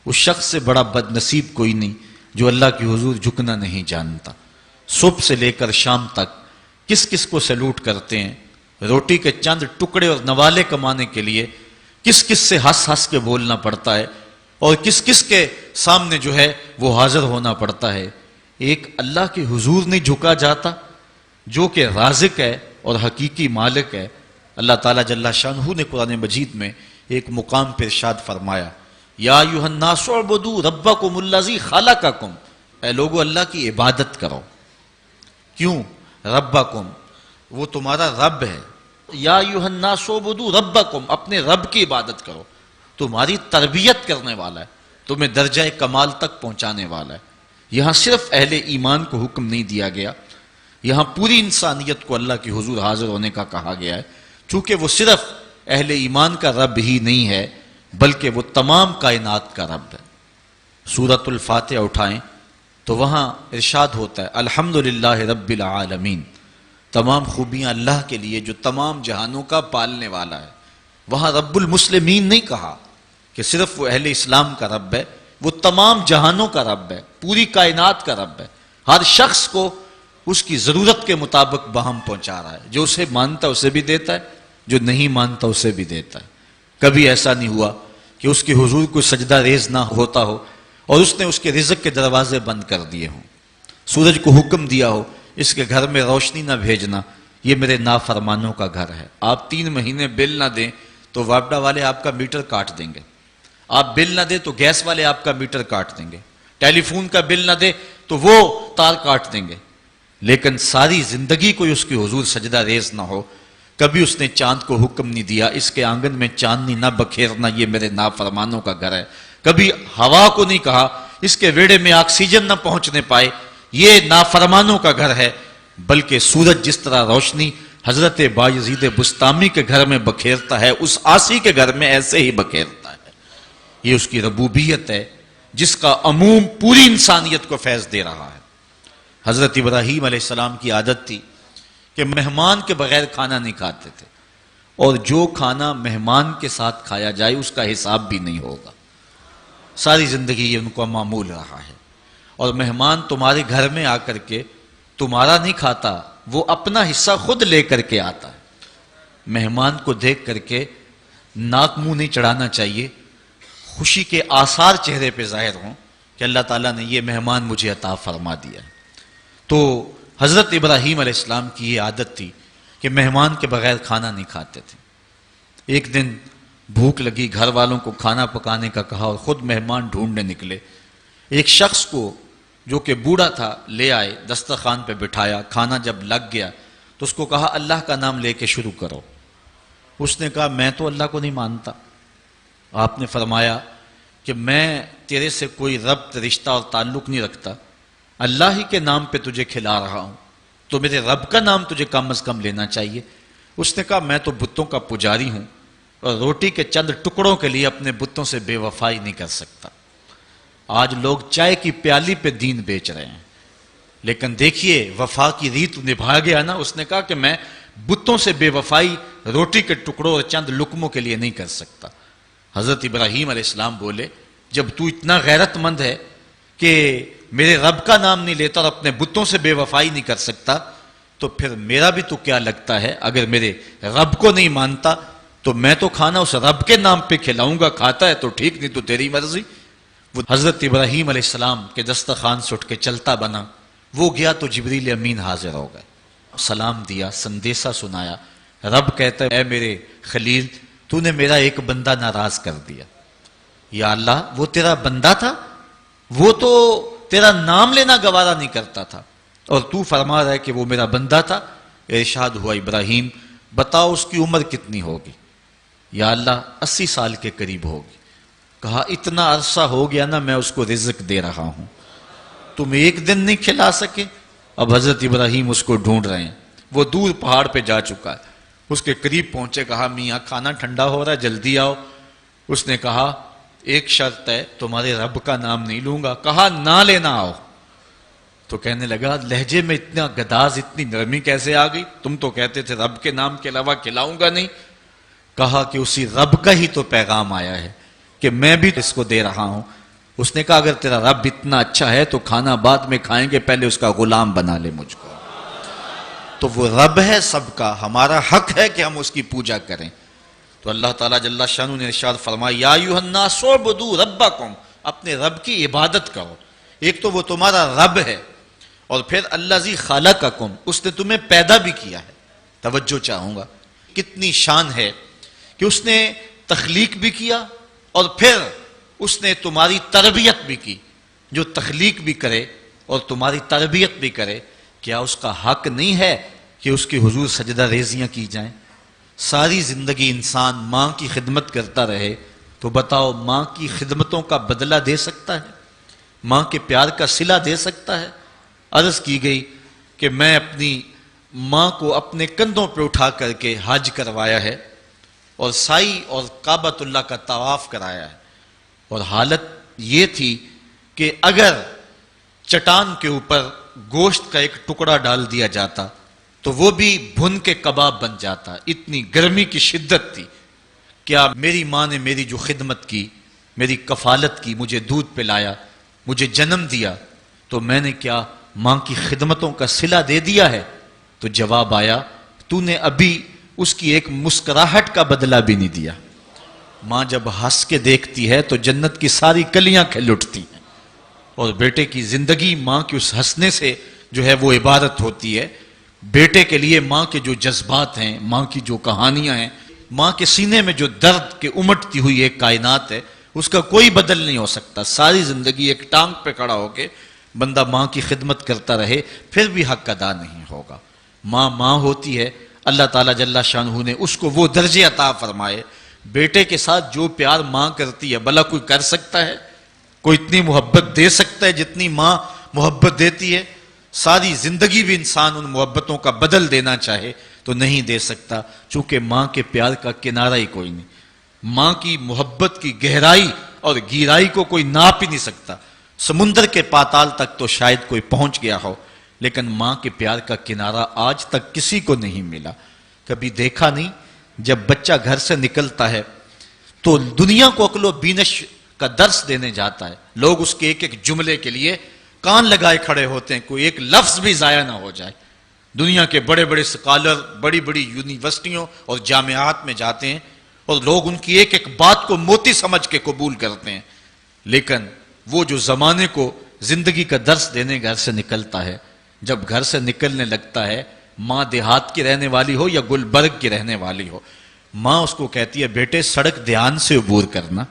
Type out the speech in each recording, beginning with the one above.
اس شخص سے بڑا بد نصیب کوئی نہیں جو اللہ کی حضور جھکنا نہیں جانتا۔ صبح سے لے کر شام تک کس کس کو سیلوٹ کرتے ہیں، روٹی کے چند ٹکڑے اور نوالے کمانے کے لیے کس کس سے ہنس ہنس کے بولنا پڑتا ہے اور کس کس کے سامنے جو ہے وہ حاضر ہونا پڑتا ہے۔ ایک اللہ کے حضور نہیں جھکا جاتا جو کہ رازق ہے اور حقیقی مالک ہے۔ اللہ تعالیٰ جل شانہ نے قرآن مجید میں ایک مقام پر ارشاد فرمایا، یا ایھا الناس اعبدوا ربکم الذی خلقکم، اے لوگو اللہ کی عبادت کرو۔ کیوں؟ ربکم، وہ تمہارا رب ہے۔ یا ایھا الناس اعبدوا ربکم، اپنے رب کی عبادت کرو، تمہاری تربیت کرنے والا ہے، تمہیں درجہ کمال تک پہنچانے والا ہے۔ یہاں صرف اہل ایمان کو حکم نہیں دیا گیا، یہاں پوری انسانیت کو اللہ کی حضور حاضر ہونے کا کہا گیا ہے، چونکہ وہ صرف اہل ایمان کا رب ہی نہیں ہے بلکہ وہ تمام کائنات کا رب ہے۔ سورۃ الفاتحہ اٹھائیں تو وہاں ارشاد ہوتا ہے الحمدللہ رب العالمین، تمام خوبیاں اللہ کے لیے جو تمام جہانوں کا پالنے والا ہے۔ وہاں رب المسلمین نہیں کہا کہ صرف وہ اہل اسلام کا رب ہے، وہ تمام جہانوں کا رب ہے، پوری کائنات کا رب ہے، ہر شخص کو اس کی ضرورت کے مطابق بہم پہنچا رہا ہے، جو اسے مانتا ہے اسے بھی دیتا ہے، جو نہیں مانتا اسے بھی دیتا ہے۔ کبھی ایسا نہیں ہوا کہ اس کے حضور کو سجدہ ریز نہ ہوتا ہو اور اس نے اس کے رزق کے دروازے بند کر دیے ہوں، سورج کو حکم دیا ہو اس کے گھر میں روشنی نہ بھیجنا، یہ میرے نافرمانوں کا گھر ہے۔ آپ 3 مہینے بل نہ دیں تو واپڈا والے آپ کا میٹر کاٹ دیں گے، آپ بل نہ دیں تو گیس والے آپ کا میٹر کاٹ دیں گے، ٹیلی فون کا بل نہ دیں تو وہ تار کاٹ دیں گے، لیکن ساری زندگی کوئی اس کی حضور سجدہ ریز نہ ہو۔ کبھی اس نے چاند کو حکم نہیں دیا اس کے آنگن میں چاندنی نہ بکھیرنا، یہ میرے نافرمانوں کا گھر ہے۔ کبھی ہوا کو نہیں کہا اس کے ویڑے میں آکسیجن نہ پہنچنے پائے، یہ نافرمانوں کا گھر ہے، بلکہ سورج جس طرح روشنی حضرت بایزید بسطامی کے گھر میں بکھیرتا ہے اس عاصی کے گھر میں ایسے ہی بکھیرتا ہے۔ یہ اس کی ربوبیت ہے جس کا عموم پوری انسانیت کو فیض دے رہا ہے۔ حضرت ابراہیم علیہ السلام کی عادت تھی کہ مہمان کے بغیر کھانا نہیں کھاتے تھے، اور جو کھانا مہمان کے ساتھ کھایا جائے اس کا حساب بھی نہیں ہوگا۔ ساری زندگی یہ ان کو معمول رہا ہے، اور مہمان تمہارے گھر میں آ کر کے تمہارا نہیں کھاتا، وہ اپنا حصہ خود لے کر کے آتا ہے۔ مہمان کو دیکھ کر کے ناک منہ نہیں چڑھانا چاہیے، خوشی کے آثار چہرے پہ ظاہر ہوں کہ اللہ تعالیٰ نے یہ مہمان مجھے عطا فرما دیا ہے۔ تو حضرت ابراہیم علیہ السلام کی یہ عادت تھی کہ مہمان کے بغیر کھانا نہیں کھاتے تھے۔ ایک دن بھوک لگی، گھر والوں کو کھانا پکانے کا کہا اور خود مہمان ڈھونڈنے نکلے۔ ایک شخص کو جو کہ بوڑھا تھا لے آئے، دسترخوان پہ بٹھایا، کھانا جب لگ گیا تو اس کو کہا اللہ کا نام لے کے شروع کرو۔ اس نے کہا میں تو اللہ کو نہیں مانتا۔ آپ نے فرمایا کہ میں تیرے سے کوئی ربط، رشتہ اور تعلق نہیں رکھتا، اللہ ہی کے نام پہ تجھے کھلا رہا ہوں، تو میرے رب کا نام تجھے کم از کم لینا چاہیے۔ اس نے کہا میں تو بتوں کا پجاری ہوں اور روٹی کے چند ٹکڑوں کے لیے اپنے بتوں سے بے وفائی نہیں کر سکتا۔ آج لوگ چائے کی پیالی پہ دین بیچ رہے ہیں، لیکن دیکھیے وفا کی ریت نبھا گیا نا۔ اس نے کہا کہ میں بتوں سے بے وفائی روٹی کے ٹکڑوں اور چند لقموں کے لیے نہیں کر سکتا۔ حضرت ابراہیم علیہ السلام بولے جب تو اتنا غیرت مند ہے کہ میرے رب کا نام نہیں لیتا اور اپنے بتوں سے بے وفائی نہیں کر سکتا، تو پھر میرا بھی تو کیا لگتا ہے، اگر میرے رب کو نہیں مانتا تو میں تو کھانا اس رب کے نام پہ کھلاؤں گا، کھاتا ہے تو ٹھیک، نہیں تو تیری مرضی۔ وہ حضرت ابراہیم علیہ السلام کے دسترخوان سے اٹھ کے چلتا بنا، وہ گیا تو جبریل امین حاضر ہو گئے، سلام دیا، سندیسہ سنایا۔ رب کہتا ہے اے میرے خلیل تو نے میرا ایک بندہ ناراض کر دیا۔ یا اللہ وہ تیرا بندہ تھا، وہ تو تیرا نام لینا گوارا نہیں کرتا تھا، اور تو فرما رہا ہے کہ وہ میرا بندہ تھا۔ ارشاد ہوا ابراہیم بتاؤ اس کی عمر کتنی ہوگی؟ یا اللہ 80 سال کے قریب ہوگی۔ کہا اتنا عرصہ ہو گیا نا میں اس کو رزق دے رہا ہوں، تم ایک دن نہیں کھلا سکے؟ اب حضرت ابراہیم اس کو ڈھونڈ رہے ہیں، وہ دور پہاڑ پہ جا چکا ہے، اس کے قریب پہنچے، کہا میاں کھانا ٹھنڈا ہو رہا ہے جلدی آؤ۔ اس نے کہا ایک شرط ہے، تمہارے رب کا نام نہیں لوں گا۔ کہا نہ لینا آؤ۔ تو کہنے لگا لہجے میں اتنا گداز، اتنی نرمی کیسے آ گئی؟ تم تو کہتے تھے رب کے نام کے علاوہ کھلاؤں گا نہیں۔ کہا کہ اسی رب کا ہی تو پیغام آیا ہے کہ میں بھی اس کو دے رہا ہوں، اس نے کہا اگر تیرا رب اتنا اچھا ہے تو کھانا بعد میں کھائیں گے، پہلے اس کا غلام بنا لے مجھ کو۔ تو وہ رب ہے سب کا، ہمارا حق ہے کہ ہم اس کی پوجا کریں۔ تو اللہ تعالیٰ جل شانہ نے ارشاد فرمایا یا ایھا الناس اعبدوا ربکم، اپنے رب کی عبادت کرو۔ ایک تو وہ تمہارا رب ہے، اور پھر الذی خلقکم، اس نے تمہیں پیدا بھی کیا ہے۔ توجہ چاہوں گا، کتنی شان ہے کہ اس نے تخلیق بھی کیا اور پھر اس نے تمہاری تربیت بھی کی۔ جو تخلیق بھی کرے اور تمہاری تربیت بھی کرے، کیا اس کا حق نہیں ہے کہ اس کی حضور سجدہ ریزیاں کی جائیں؟ ساری زندگی انسان ماں کی خدمت کرتا رہے تو بتاؤ ماں کی خدمتوں کا بدلہ دے سکتا ہے؟ ماں کے پیار کا صلہ دے سکتا ہے؟ عرض کی گئی کہ میں اپنی ماں کو اپنے کندھوں پہ اٹھا کر کے حج کروایا ہے اور سائی اور کعبۃ اللہ کا طواف کرایا ہے، اور حالت یہ تھی کہ اگر چٹان کے اوپر گوشت کا ایک ٹکڑا ڈال دیا جاتا تو وہ بھی بھن کے کباب بن جاتا، اتنی گرمی کی شدت تھی۔ کیا میری ماں نے میری جو خدمت کی، میری کفالت کی، مجھے دودھ پلایا، مجھے جنم دیا، تو میں نے کیا ماں کی خدمتوں کا صلہ دے دیا ہے؟ تو جواب آیا تو نے ابھی اس کی ایک مسکراہٹ کا بدلہ بھی نہیں دیا۔ ماں جب ہنس کے دیکھتی ہے تو جنت کی ساری کلیاں کھل اٹھتی ہیں، اور بیٹے کی زندگی ماں کے اس ہنسنے سے جو ہے وہ عبادت ہوتی ہے۔ بیٹے کے لیے ماں کے جو جذبات ہیں، ماں کی جو کہانیاں ہیں، ماں کے سینے میں جو درد کے امٹتی ہوئی ایک کائنات ہے، اس کا کوئی بدل نہیں ہو سکتا۔ ساری زندگی ایک ٹانگ پہ کھڑا ہو کے بندہ ماں کی خدمت کرتا رہے پھر بھی حق ادا نہیں ہوگا۔ ماں ماں ہوتی ہے، اللہ تعالیٰ جل شانہ نے اس کو وہ درجے عطا فرمائے۔ بیٹے کے ساتھ جو پیار ماں کرتی ہے بھلا کوئی کر سکتا ہے؟ کوئی اتنی محبت دے سکتا ہے جتنی ماں محبت دیتی ہے؟ ساری زندگی بھی انسان ان محبتوں کا بدل دینا چاہے تو نہیں دے سکتا، چونکہ ماں کے پیار کا کنارہ ہی کوئی نہیں۔ ماں کی محبت کی گہرائی اور گہرائی کو کوئی ناپ ہی نہیں سکتا۔ سمندر کے پاتال تک تو شاید کوئی پہنچ گیا ہو، لیکن ماں کے پیار کا کنارہ آج تک کسی کو نہیں ملا۔ کبھی دیکھا نہیں جب بچہ گھر سے نکلتا ہے تو دنیا کو عقل و بینش کا درس دینے جاتا ہے، لوگ اس کے ایک ایک جملے کے لیے کان لگائے کھڑے ہوتے ہیں، کوئی ایک لفظ بھی ضائع نہ ہو جائے۔ دنیا کے بڑے بڑے سکالر بڑی بڑی یونیورسٹیوں اور جامعات میں جاتے ہیں اور لوگ ان کی ایک ایک بات کو موتی سمجھ کے قبول کرتے ہیں، لیکن وہ جو زمانے کو زندگی کا درس دینے گھر سے نکلتا ہے، جب گھر سے نکلنے لگتا ہے، ماں دیہات کی رہنے والی ہو یا گلبرگ کی رہنے والی ہو، ماں اس کو کہتی ہے بیٹے سڑک دھیان سے عبور کرنا۔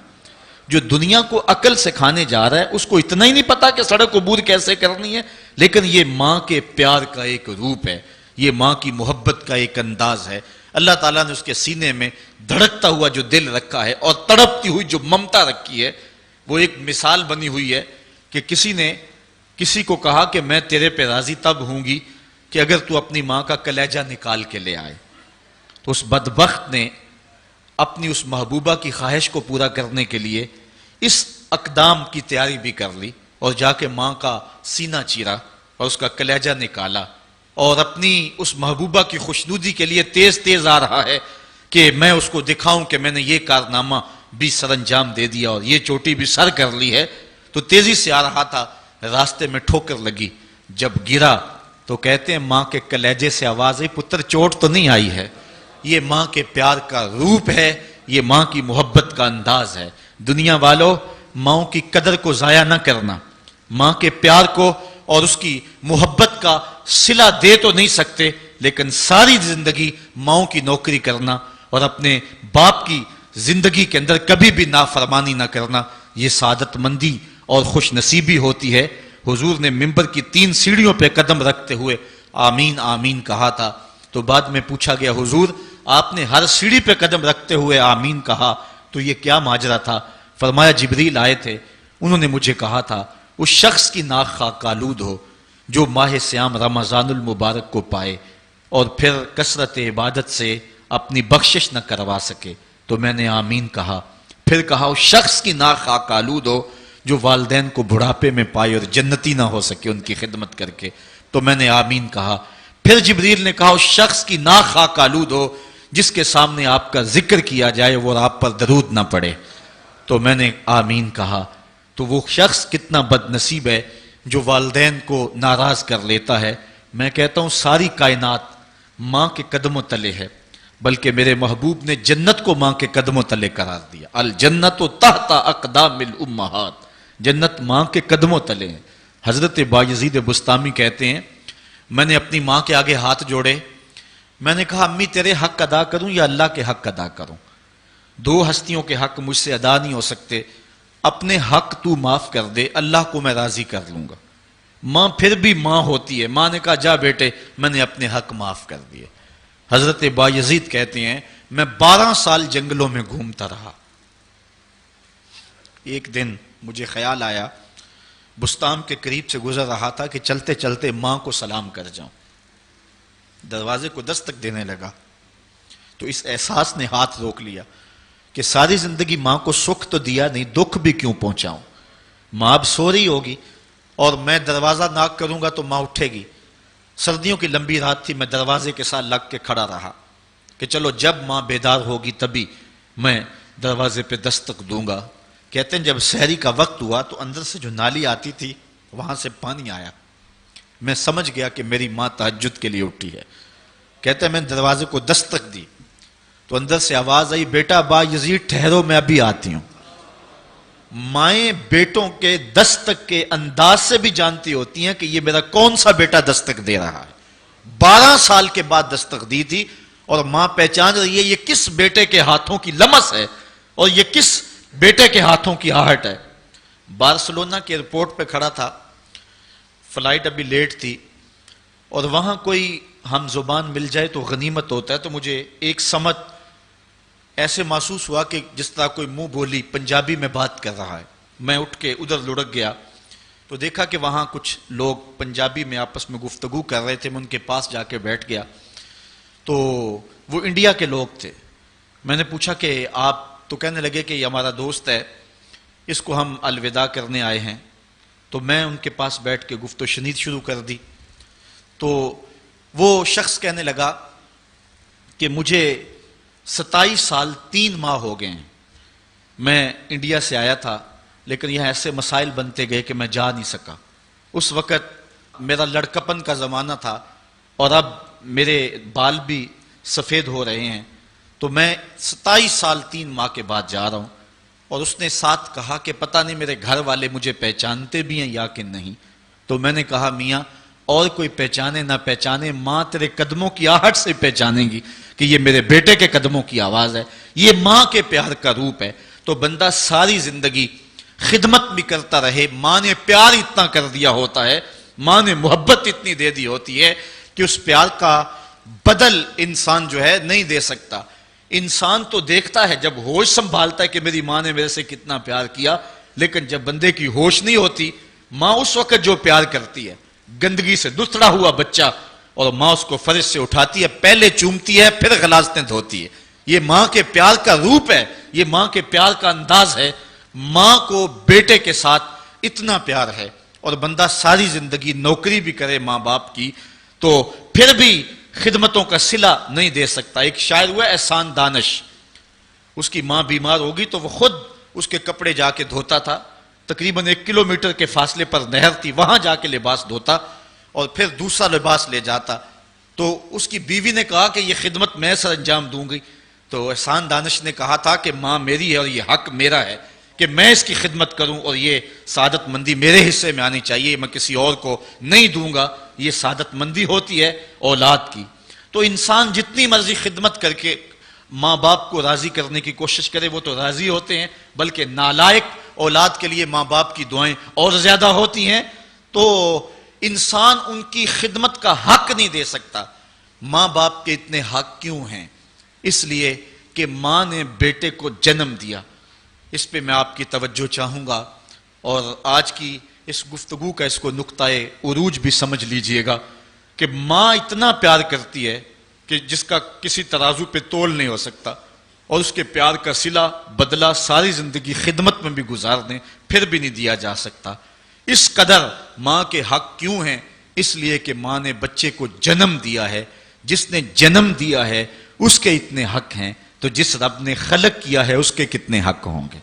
جو دنیا کو عقل سکھانے جا رہا ہے اس کو اتنا ہی نہیں پتا کہ سڑک عبور کیسے کرنی ہے، لیکن یہ ماں کے پیار کا ایک روپ ہے، یہ ماں کی محبت کا ایک انداز ہے۔ اللہ تعالیٰ نے اس کے سینے میں دھڑکتا ہوا جو دل رکھا ہے اور تڑپتی ہوئی جو ممتا رکھی ہے، وہ ایک مثال بنی ہوئی ہے کہ کسی نے کسی کو کہا کہ میں تیرے پہ راضی تب ہوں گی کہ اگر تو اپنی ماں کا کلیجہ نکال کے لے آئے۔ تو اس بدبخت نے اپنی اس محبوبہ کی خواہش کو پورا کرنے کے لیے اس اقدام کی تیاری بھی کر لی اور جا کے ماں کا سینہ چیرا اور اس کا کلیجہ نکالا، اور اپنی اس محبوبہ کی خوشنودی کے لیے تیز تیز آ رہا ہے کہ میں اس کو دکھاؤں کہ میں نے یہ کارنامہ بھی سر انجام دے دیا اور یہ چوٹی بھی سر کر لی ہے۔ تو تیزی سے آ رہا تھا، راستے میں ٹھوکر لگی، جب گرا تو کہتے ہیں ماں کے کلیجے سے آواز آئی پتر چوٹ تو نہیں آئی ہے؟ یہ ماں کے پیار کا روپ ہے، یہ ماں کی محبت کا انداز ہے۔ دنیا والوں، ماں کی قدر کو ضائع نہ کرنا، ماں کے پیار کو اور اس کی محبت کا صلہ دے تو نہیں سکتے، لیکن ساری زندگی ماں کی نوکری کرنا اور اپنے باپ کی زندگی کے اندر کبھی بھی نافرمانی نہ کرنا، یہ سعادت مندی اور خوش نصیبی ہوتی ہے۔ حضور نے منبر کی 3 سیڑھیوں پہ قدم رکھتے ہوئے آمین آمین کہا تھا، تو بعد میں پوچھا گیا حضور آپ نے ہر سیڑھی پہ قدم رکھتے ہوئے آمین کہا تو یہ کیا ماجرا تھا؟ فرمایا جبریل آئے تھے، انہوں نے مجھے کہا تھا اس شخص کی ناک خاک آلود ہو جو ماہ سیام رمضان المبارک کو پائے اور پھر کثرت عبادت سے اپنی بخشش نہ کروا سکے، تو میں نے آمین کہا۔ پھر کہا اس شخص کی ناک خاک آلود ہو جو والدین کو بڑھاپے میں پائے اور جنتی نہ ہو سکے ان کی خدمت کر کے، تو میں نے آمین کہا۔ پھر جبریل نے کہا اس شخص کی ناک خاک آلود ہو جس کے سامنے آپ کا ذکر کیا جائے وہ آپ پر درود نہ پڑے، تو میں نے آمین کہا۔ تو وہ شخص کتنا بد نصیب ہے جو والدین کو ناراض کر لیتا ہے۔ میں کہتا ہوں ساری کائنات ماں کے قدموں تلے ہے، بلکہ میرے محبوب نے جنت کو ماں کے قدموں تلے قرار دیا۔ الجنت تحت اقدام الامہات، جنت ماں کے قدموں تلے ہیں۔ حضرت بایزید بستامی کہتے ہیں میں نے اپنی ماں کے آگے ہاتھ جوڑے، میں نے کہا امی تیرے حق ادا کروں یا اللہ کے حق ادا کروں؟ دو ہستیوں کے حق مجھ سے ادا نہیں ہو سکتے، اپنے حق تو معاف کر دے، اللہ کو میں راضی کر لوں گا۔ ماں پھر بھی ماں ہوتی ہے۔ ماں نے کہا جا بیٹے میں نے اپنے حق معاف کر دیے۔ حضرت بایزید کہتے ہیں میں 12 سال جنگلوں میں گھومتا رہا۔ ایک دن مجھے خیال آیا، بستان کے قریب سے گزر رہا تھا کہ چلتے چلتے ماں کو سلام کر جاؤں۔ دروازے کو دستک دینے لگا تو اس احساس نے ہاتھ روک لیا کہ ساری زندگی ماں کو سکھ تو دیا نہیں، دکھ بھی کیوں پہنچاؤں؟ ماں اب سو رہی ہوگی اور میں دروازہ ناک کروں گا تو ماں اٹھے گی۔ سردیوں کی لمبی رات تھی، میں دروازے کے ساتھ لگ کے کھڑا رہا کہ چلو جب ماں بیدار ہوگی تبھی میں دروازے پہ دستک دوں گا۔ کہتے ہیں جب سحری کا وقت ہوا تو اندر سے جو نالی آتی تھی وہاں سے پانی آیا، میں سمجھ گیا کہ میری ماں تہجد کے لیے اٹھی ہے۔ کہتے ہیں میں دروازے کو دستک دی تو اندر سے آواز آئی بیٹا بایزید ٹھہرو میں ابھی آتی ہوں۔ مائیں بیٹوں کے دستک کے انداز سے بھی جانتی ہوتی ہیں کہ یہ میرا کون سا بیٹا دستک دے رہا ہے۔ 12 سال کے بعد دستک دی تھی اور ماں پہچان رہی ہے یہ کس بیٹے کے ہاتھوں کی لمس ہے اور یہ کس بیٹے کے ہاتھوں کی آہٹ ہے۔ بارسلونا کے ایئرپورٹ پہ کھڑا تھا، فلائٹ ابھی لیٹ تھی اور وہاں کوئی ہم زبان مل جائے تو غنیمت ہوتا ہے، تو مجھے ایک سمت ایسے محسوس ہوا کہ جس طرح کوئی منہ بولی پنجابی میں بات کر رہا ہے۔ میں اٹھ کے ادھر لڑک گیا تو دیکھا کہ وہاں کچھ لوگ پنجابی میں آپس میں گفتگو کر رہے تھے۔ میں ان کے پاس جا کے بیٹھ گیا تو وہ انڈیا کے لوگ تھے۔ میں نے پوچھا کہ آپ، تو کہنے لگے کہ یہ ہمارا دوست ہے، اس کو ہم الوداع کرنے آئے ہیں۔ تو میں ان کے پاس بیٹھ کے گفت و شنید شروع کر دی تو وہ شخص کہنے لگا کہ مجھے 27 سال 3 ماہ ہو گئے ہیں، میں انڈیا سے آیا تھا لیکن یہاں ایسے مسائل بنتے گئے کہ میں جا نہیں سکا۔ اس وقت میرا لڑکپن کا زمانہ تھا اور اب میرے بال بھی سفید ہو رہے ہیں، تو میں 27 سال 3 ماہ کے بعد جا رہا ہوں۔ اور اس نے ساتھ کہا کہ پتہ نہیں میرے گھر والے مجھے پہچانتے بھی ہیں یا کہ نہیں۔ تو میں نے کہا میاں اور کوئی پہچانے نہ پہچانے، ماں تیرے قدموں کی آہٹ سے پہچانے گی کہ یہ میرے بیٹے کے قدموں کی آواز ہے، یہ ماں کے پیار کا روپ ہے۔ تو بندہ ساری زندگی خدمت بھی کرتا رہے، ماں نے پیار اتنا کر دیا ہوتا ہے، ماں نے محبت اتنی دے دی ہوتی ہے کہ اس پیار کا بدل انسان جو ہے نہیں دے سکتا۔ انسان تو دیکھتا ہے جب ہوش سنبھالتا ہے کہ میری ماں نے میرے سے کتنا پیار کیا، لیکن جب بندے کی ہوش نہیں ہوتی، ماں اس وقت جو پیار کرتی ہے، گندگی سے دھڑا ہوا بچہ، اور ماں اس کو فرش سے اٹھاتی ہے، پہلے چومتی ہے پھر غلاظتیں دھوتی ہے۔ یہ ماں کے پیار کا روپ ہے، یہ ماں کے پیار کا انداز ہے۔ ماں کو بیٹے کے ساتھ اتنا پیار ہے، اور بندہ ساری زندگی نوکری بھی کرے ماں باپ کی تو پھر بھی خدمتوں کا صلہ نہیں دے سکتا۔ ایک شاعر ہوا احسان دانش، اس کی ماں بیمار ہوگی تو وہ خود اس کے کپڑے جا کے دھوتا تھا، تقریباً 1 کلومیٹر کے فاصلے پر نہر تھی، وہاں جا کے لباس دھوتا اور پھر دوسرا لباس لے جاتا۔ تو اس کی بیوی نے کہا کہ یہ خدمت میں سر انجام دوں گی، تو احسان دانش نے کہا تھا کہ ماں میری ہے اور یہ حق میرا ہے کہ میں اس کی خدمت کروں، اور یہ سعادت مندی میرے حصے میں آنی چاہیے، میں کسی اور کو نہیں دوں گا۔ یہ سعادت مندی ہوتی ہے اولاد کی۔ تو انسان جتنی مرضی خدمت کر کے ماں باپ کو راضی کرنے کی کوشش کرے وہ تو راضی ہوتے ہیں، بلکہ نالائق اولاد کے لیے ماں باپ کی دعائیں اور زیادہ ہوتی ہیں۔ تو انسان ان کی خدمت کا حق نہیں دے سکتا۔ ماں باپ کے اتنے حق کیوں ہیں؟ اس لیے کہ ماں نے بیٹے کو جنم دیا۔ اس پہ میں آپ کی توجہ چاہوں گا، اور آج کی اس گفتگو کا اس کو نقطۂ عروج بھی سمجھ لیجئے گا کہ ماں اتنا پیار کرتی ہے کہ جس کا کسی ترازو پہ تول نہیں ہو سکتا، اور اس کے پیار کا صلہ بدلہ ساری زندگی خدمت میں بھی گزار دیں پھر بھی نہیں دیا جا سکتا۔ اس قدر ماں کے حق کیوں ہیں؟ اس لیے کہ ماں نے بچے کو جنم دیا ہے۔ جس نے جنم دیا ہے اس کے اتنے حق ہیں، تو جس رب نے خلق کیا ہے اس کے کتنے حق ہوں گے؟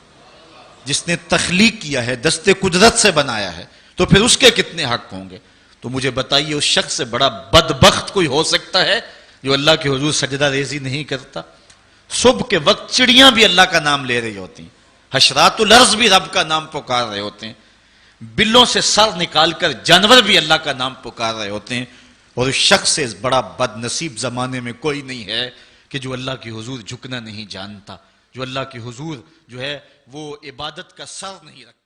جس نے تخلیق کیا ہے، دست قدرت سے بنایا ہے، تو پھر اس کے کتنے حق ہوں گے؟ تو مجھے بتائیے اس شخص سے بڑا بدبخت کوئی ہو سکتا ہے جو اللہ کے حضور سجدہ ریزی نہیں کرتا؟ صبح کے وقت چڑیاں بھی اللہ کا نام لے رہی ہوتی ہیں، حشرات الارض بھی رب کا نام پکار رہے ہوتے ہیں، بلوں سے سر نکال کر جانور بھی اللہ کا نام پکار رہے ہوتے ہیں، اور اس شخص سے بڑا بد نصیب زمانے میں کوئی نہیں ہے کہ جو اللہ کی حضور جھکنا نہیں جانتا، جو اللہ کی حضور جو ہے وہ عبادت کا سر نہیں رکھتا۔